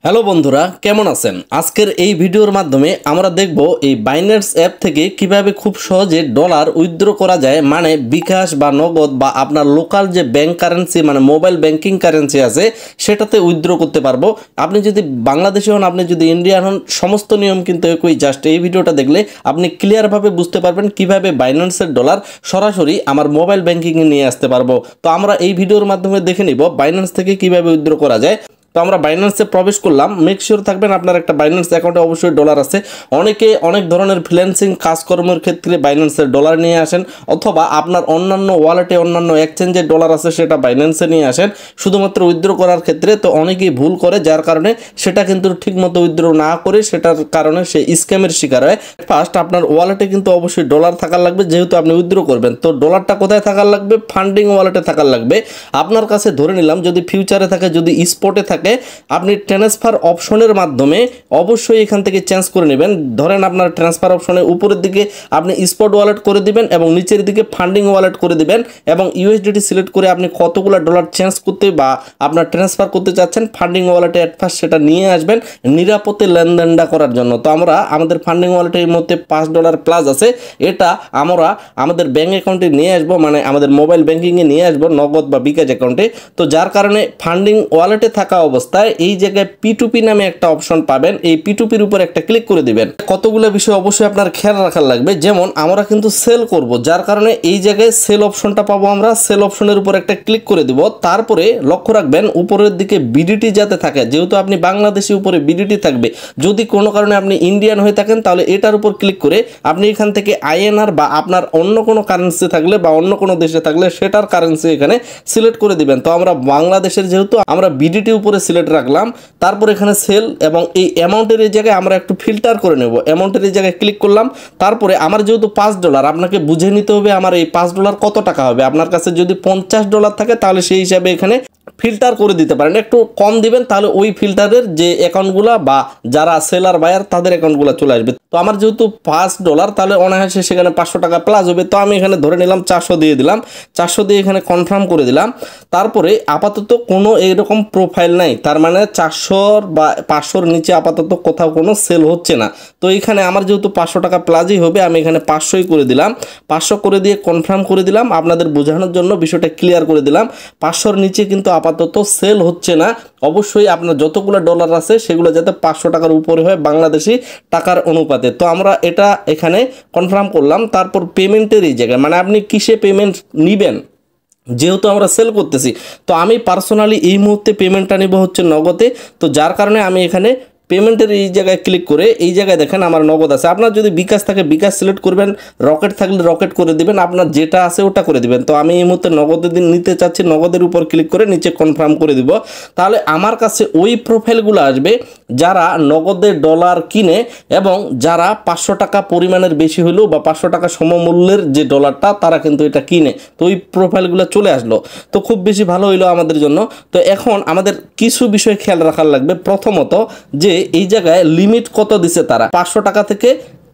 Hello বন্ধুরা, কেমন আছেন? আজকের এই ভিডিওর মাধ্যমে আমরা দেখব এই বাইন্যান্স অ্যাপ থেকে কিভাবে খুব সহজে ডলার উইথড্র করা যায়, মানে বিকাশ বা নগদ বা আপনার লোকাল যে ব্যাংক কারেন্সি মানে মোবাইল ব্যাংকিং কারেন্সি আছে সেটাতে উইথড্র করতে পারবো। আপনি যদি বাংলাদেশি হন, আপনি যদি ইন্ডিয়ান হন, সমস্ত নিয়ম কিন্তু একই। জাস্ট এই ভিডিওটা দেখলে আপনি ক্লিয়ারভাবে বুঝতে পারবেন কিভাবে বাইন্যান্সের ডলার সরাসরি আমার মোবাইল ব্যাংকিংয়ে নিয়ে আসতে পারবো। তো আমরা এই ভিডিওর মাধ্যমে দেখে নিব বাইন্যান্স থেকে কিভাবে উইথড্র করা যায়। তো আমরা বাইন্যান্সে প্রবেশ করলাম। মেক শিওর থাকবেন আপনার একটা বাইন্যান্স অ্যাকাউন্টে অবশ্যই ডলার আছে। অনেকে অনেক ধরনের ফ্রিল্যান্সিং কাজকর্মের ক্ষেত্রে বাইন্যান্সের ডলার নিয়ে আসেন, অথবা আপনার অন্যান্য ওয়ালেটে অন্যান্য এক্সচেঞ্জের ডলার আছে সেটা বাইন্যান্সে নিয়ে আসেন শুধুমাত্র উইথড্র করার ক্ষেত্রে। তো অনেকেই ভুল করে, যার কারণে সেটা কিন্তু ঠিকমতো উইথড্র না করে সেটার কারণে সে স্ক্যামের শিকার হয়। ফার্স্ট আপনার ওয়ালেটে কিন্তু অবশ্যই ডলার থাকার লাগবে, যেহেতু আপনি উইথড্র করবেন। তো ডলারটা কোথায় থাকার লাগবে? ফান্ডিং ওয়ালেটে থাকার লাগবে। আপনার কাছে ধরে নিলাম যদি ফিউচারে থাকে, যদি স্পটে থাকে, আপনি ট্রান্সফার অপশনের মাধ্যমে অবশ্যই এখান থেকে চেঞ্জ করে নেবেন। ধরেন আপনার ট্রান্সফার অপশনে উপরের দিকে আপনি স্পট ওয়ালেট করে দিবেন এবং নিচের দিকে ফান্ডিং ওয়ালেট করে দিবেন এবং ইউএসডিটি সিলেক্ট করে আপনি কতগুলো ডলার চেঞ্জ করতে বা আপনার ট্রান্সফার করতে চাচ্ছেন ফান্ডিং ওয়ালেটে অ্যাট ফার্স্ট সেটা নিয়ে আসবেন নিরাপদে লেনদেনটা করার জন্য। তো আমরা আমাদের ফান্ডিং ওয়ালেটের মধ্যে $5 প্লাস আছে, এটা আমরা আমাদের ব্যাঙ্ক অ্যাকাউন্টে নিয়ে আসবো, মানে আমাদের মোবাইল ব্যাঙ্কিংয়ে নিয়ে আসবো নগদ বা বিকাশ অ্যাকাউন্টে। তো যার কারণে ফান্ডিং ওয়ালেটে থাকা অবস্থায় এই জায়গায় P2P নামে একটা অপশন পাবেন। এই P2Pর উপর একটা ক্লিক করে দিবেন। কতগুলো বিষয় অবশ্যই আপনার খেয়াল রাখার লাগবে, যেমন আমরা কিন্তু সেল করব, যার কারণে এই জায়গায় সেল অপশনটা পাবো। আমরা সেল অপশনের উপর একটা ক্লিক করে দিব। তারপরে লক্ষ্য রাখবেন উপরের দিকে বিডিটি যাতে থাকে, যেহেতু আপনি বাংলাদেশি উপরে বিডিটি থাকবে। যদি কোনো কারণে আপনি ইন্ডিয়ান হয়ে থাকেন তাহলে এটার উপর ক্লিক করে আপনি এখান থেকে INR বা আপনার অন্য কোনো কারেন্সি থাকলে বা অন্য কোনো দেশে থাকলে সেটার কারেন্সি এখানে সিলেক্ট করে দিবেন। তো আমরা বাংলাদেশের যেহেতু আমরা বিডিটি উপরে সিলেক্ট রাখলাম, তারপর এখানে সেল এবং এই অ্যামাউন্টের এই জায়গায় আমরা একটু ফিল্টার করে নেব। অ্যামাউন্টের এই জায়গায় ক্লিক করলাম। তারপরে আমার যেহেতু $5, আপনাকে বুঝে নিতে হবে আমার এই $5 কত টাকা হবে। আপনার কাছে যদি $50 থাকে তাহলে সেই হিসাবে এখানে ফিল্টার করে দিতে পারেন, একটু কম দিবেন, তাহলে ওই ফিল্টারের যে অ্যাকাউন্টগুলো বা যারা সেলার বায়ার তাদের অ্যাকাউন্টগুলো চলে আসবে। তো আমার যেহেতু $5 তাহলে অনায়াসে সেখানে $500 প্লাস হবে। তো আমি এখানে ধরে নিলাম 400 দিয়ে দিলাম, 400 দিয়ে এখানে কনফার্ম করে দিলাম। তারপরে আপাতত কোনো এইরকম প্রোফাইল নাই, তার মানে 400 বা 500-র নিচে আপাতত কোথাও কোনো সেল হচ্ছে না। তো এখানে আমার যেহেতু $500 প্লাসই হবে, আমি এখানে 500ই করে দিলাম। 500 করে দিয়ে কনফার্ম করে দিলাম। আপনাদের বোঝানোর জন্য বিষয়টা ক্লিয়ার করে দিলাম। 500-র নিচে কিন্তু আপাতত সেল হচ্ছে না। অবশ্যই আপনার যতগুলো ডলার আছে সেগুলো যাতে $500 উপরে হয় বাংলাদেশি টাকার অনুপাতে। তো আমরা এটা এখানে কনফার্ম করলাম। তারপর পেমেন্টের এই জায়গায়, মানে আপনি কিসে পেমেন্ট নেবেন, যেহেতু আমরা সেল করতেছি, তো আমি পার্সোনালি এই মুহূর্তে পেমেন্টটা নেব হচ্ছে নগদে। তো যার কারণে আমি এখানে পেমেন্টের এই জায়গায় ক্লিক করে এই জায়গায় দেখেন আমার নগদ আছে। আপনার যদি বিকাশ থাকে বিকাশ সিলেক্ট করবেন, রকেট থাকলে রকেট করে দিবেন, আপনার যেটা আছে ওটা করে দিবেন। তো আমি এই মুহূর্তে নগদের দিন নিতে চাচ্ছি, নগদের উপর ক্লিক করে নিচে কনফার্ম করে দিব। তাহলে আমার কাছে ওই প্রোফাইলগুলো আসবে যারা নগদের ডলার কিনে এবং যারা $500 পরিমাণের বেশি হলেও বা $500 সমমূল্যের যে ডলারটা তারা কিন্তু এটা কিনে। তো ওই প্রোফাইলগুলো চলে আসলো, তো খুব বেশি ভালো হইলো আমাদের জন্য। তো এখন আমাদের কিছু বিষয় খেয়াল রাখার লাগবে। প্রথমত যে এই জায়গায় লিমিট কত দিছে তারা, $500 থেকে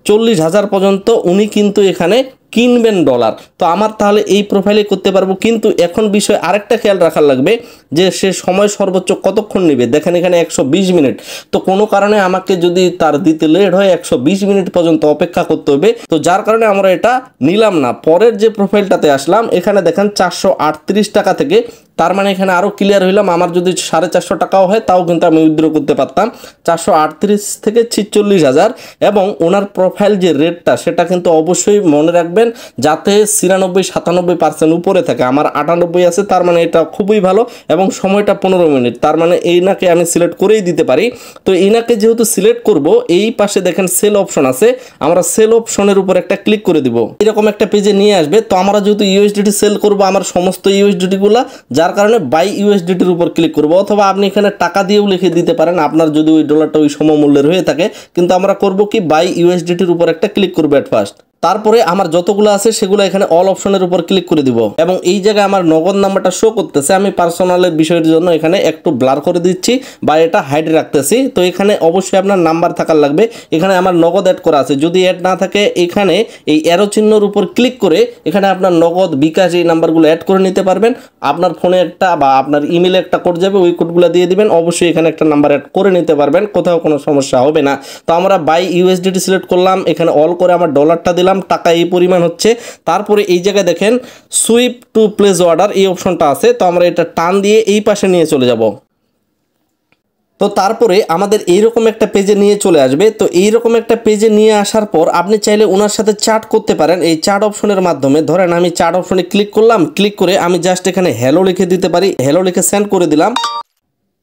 40,000 পর্যন্ত উনি কিন্তু এখানে কিনবেন ডলার। তো আমার তাহলে এই প্রোফাইলে করতে পারবো। কিন্তু এখন বিষয় আরেকটা খেয়াল রাখার লাগবে যে সে সময় সর্বোচ্চ কতক্ষণ নেবে। দেখেন এখানে 120 মিনিট। তো কোনো কারণে আমাকে যদি তার দিতে লেট হয় 120 মিনিট পর্যন্ত অপেক্ষা করতে হবে। তো যার কারণে আমরা এটা নিলাম না। পরের যে প্রোফাইলটাতে আসলাম, এখানে দেখেন $438 থেকে, তার মানে এখানে আরও ক্লিয়ার হইলাম। আমার যদি $450 হয় তাও কিন্তু আমি উইথড্র করতে পারতাম। 438 থেকে 46,000 এবং ওনার প্রোফাইল যে রেটটা সেটা কিন্তু অবশ্যই মনে রাখবেন যাতে 96-97% উপরে থাকে। আমার 98 আছে, তার মানে এটা খুবই ভালো এবং সময়টা 15 মিনিট। তার মানে এইনাকে আমি সিলেক্ট করেই দিতে পারি। তো এইনাকে যেহেতু সিলেক্ট করব, এই পাশে দেখেন সেল অপশন আছে, আমরা সেল অপশনের উপর একটা ক্লিক করে দিব। এরকম একটা পেজে নিয়ে আসবে। তো আমরা যেহেতু ইউএসডিটি সেল করব আমার সমস্ত ইউএসডিটিগুলো, যার কারণে বাই ইউএসডিটির উপর ক্লিক করব, অথবা আপনি এখানে টাকা দিয়েও লিখে দিতে পারেন আপনার যদি ওই ডলারটা ওই সমমূল্যের হয়ে থাকে। কিন্তু আমরা করব কি বাই ইউএসডিটির উপর একটা ক্লিক করব এট ফার্স্ট। তারপরে আমার যতগুলো আছে সেগুলো এখানে অল অপশনের উপর ক্লিক করে দিব এবং এই জায়গায় আমার নগদ নাম্বারটা শো করতেছে। আমি পার্সোনালের বিষয়ের জন্য এখানে একটু ব্লার করে দিচ্ছি বা এটা হাইড রাখতেছি। তো এখানে অবশ্যই আপনার নাম্বার থাকার লাগবে। এখানে আমার নগদ অ্যাড করা আছে, যদি অ্যাড না থাকে এখানে এই অ্যারো চিহ্নের উপর ক্লিক করে এখানে আপনার নগদ, বিকাশ এই নাম্বারগুলো অ্যাড করে নিতে পারবেন। আপনার ফোনে একটা বা আপনার ইমেলে একটা কোড যাবে, ওই কোডগুলো দিয়ে দিবেন। অবশ্যই এখানে একটা নাম্বার অ্যাড করে নিতে পারবেন, কোথাও কোনো সমস্যা হবে না। তো আমরা বাই ইউএসডিটি সিলেক্ট করলাম, এখানে অল করে আমার ডলারটা দিলাম, টাকা এই পরিমাণ হচ্ছে। তারপরে এই জায়গায় দেখেন সুইপ টু প্লেস অর্ডার এই অপশনটা আছে, তো আমরা এটা টান দিয়ে এই পাশে নিয়ে চলে যাব। তো তারপরে আমাদের এইরকম একটা পেজে নিয়ে চলে আসবে। তো এইরকম একটা পেজে নিয়ে আসার পর আপনি চাইলে ওনার সাথে চ্যাট করতে পারেন এই চ্যাট অপশনের মাধ্যমে। ধরেন আমি চ্যাট অপশনে ক্লিক করলাম, ক্লিক করে আমি জাস্ট এখানে হ্যালো লিখে দিতে পারি, হ্যালো লিখে সেন্ড করে দিলাম।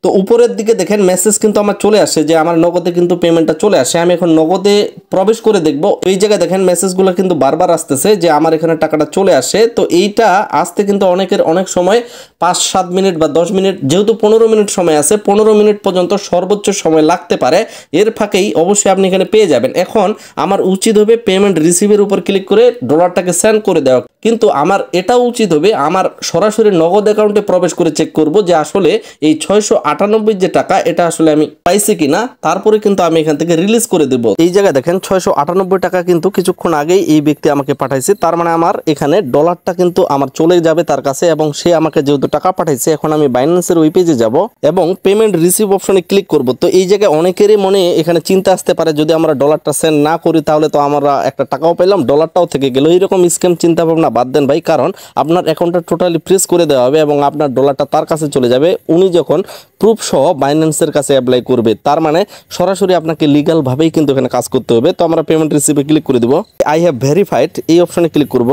তো উপরের দিকে দেখেন মেসেজ কিন্তু আমার চলে আসে যে আমার নগদে কিন্তু পেমেন্টটা চলে আসে। আমি এখন নগদে প্রবেশ করে দেখব, এই জায়গায় দেখেন মেসেজগুলো কিন্তু বারবার আসতেছে যে আমার এখানে টাকাটা চলে আসে। তো এইটা আসতে কিন্তু অনেক সময় 5-7 মিনিট বা 10 মিনিট, যেহেতু 15 মিনিট সময় আছে, 15 মিনিট পর্যন্ত সর্বোচ্চ সময় লাগতে পারে। এর ফাঁকেই অবশ্যই আপনি এখানে পেয়ে যাবেন। এখন আমার উচিত হবে পেমেন্ট রিসিভের উপর ক্লিক করে ডলারটাকে সেন্ড করে দেওয়া, কিন্তু আমার এটাও উচিত হবে আমার সরাসরি নগদ অ্যাকাউন্টে প্রবেশ করে চেক করব যে আসলে এই 698 যে টাকা এটা আসলে আমি পাইছি কিনা, তারপরে কিন্তু আমি এখান থেকে রিলিজ করে দেব। এই জায়গায় দেখেন 698 টাকা কিন্তু কিছুক্ষণ আগেই এই ব্যক্তি আমাকে পাঠাইছে। তার মানে আমার এখানে ডলারটা কিন্তু আমার চলে যাবে তার কাছে, এবং সে আমাকে যেহেতু টাকা পাঠাইছে, এখন আমি বাইন্যান্সের ওই পেজে যাব এবং পেমেন্ট রিসিভ অপশনে ক্লিক করব। তো এই জায়গায় অনেকেরই মনে এখানে চিন্তা আসতে পারে যদি আমরা ডলারটা সেন্ড না করি তাহলে তো আমরা একটা টাকাও পেলাম, ডলারটাও থেকে গেল। এইরকম স্ক্যাম চিন্তা ভাবনা বাদ দেন ভাই, কারণ আপনার অ্যাকাউন্টটা টোটালি ফ্রিজ করে দেওয়া হবে এবং আপনার ডলারটা তার কাছে চলে যাবে উনি যখন প্রুফ সহ বাইন্যান্সের কাছে অ্যাপ্লাই করবে। তার মানে সরাসরি আপনাকে লিগ্যাল ভাবেই কিন্তু এখানে কাজ করতে হবে। তো আমরা পেমেন্ট রিসিভে ক্লিক করে দিব, আই হ্যাভ ভেরিফাইড এই অপশনে ক্লিক করব,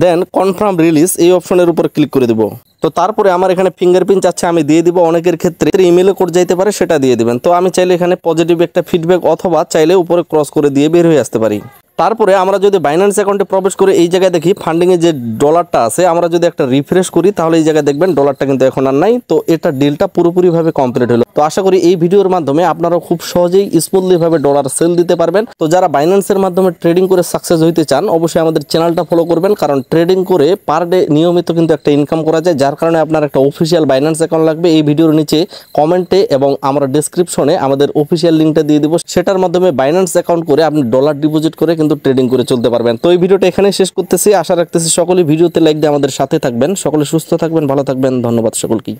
দেন কনফার্ম রিলিজ এই অপশনের উপর ক্লিক করে দিব। তো তারপরে আমার এখানে ফিঙ্গারপ্রিন্ট চাচ্ছে, আমি দিয়ে দিব। অনেকের ক্ষেত্রে ইমেলে কোড যাইতে পারে, সেটা দিয়ে দিবেন। তো আমি চাইলে এখানে পজিটিভ একটা ফিডব্যাক অথবা চাইলে উপরে ক্রস করে দিয়ে বের হয়ে আসতে পারি। তারপরে আমরা যদি বাইন্যান্স অ্যাকাউন্টে প্রবেশ করে এই জায়গায় দেখি ফান্ডিংয়ে যে ডলারটা আছে, আমরা যদি একটা রিফ্রেশ করি তাহলে এই জায়গায় দেখবেন ডলারটা কিন্তু এখন আর নাই। তো এটা ডিলটা পুরোপুরিভাবে কমপ্লিট হলো। তো আশা করি এই ভিডিওর মাধ্যমে আপনারা খুব সহজেই স্মুথলিভাবে ডলার সেল দিতে পারবেন। তো যারা বাইন্যান্সের মাধ্যমে ট্রেডিং করে সাকসেস হইতে চান অবশ্যই আমাদের চ্যানেলটা ফলো করবেন, কারণ ট্রেডিং করে পার ডে নিয়মিত কিন্তু একটা ইনকাম করা যায়। যার কারণে আপনার একটা অফিসিয়াল বাইন্যান্স অ্যাকাউন্ট লাগবে। এই ভিডিওর নিচে কমেন্টে এবং আমরা ডেসক্রিপশনে আমাদের অফিসিয়াল লিঙ্কটা দিয়ে দিব, সেটার মাধ্যমে বাইন্যান্স অ্যাকাউন্ট করে আপনি ডলার ডিপোজিট করে কিন্তু ট্রেডিং করে চলতে পারবেন। তো এই ভিডিওটা এখানে শেষ করতেছি। আশা রাখতেছি সকলে ভিডিওতে লাইক দিয়ে আমাদের সাথে থাকবেন। সকলে সুস্থ থাকবেন, ভালো থাকবেন। ধন্যবাদ সকলকে।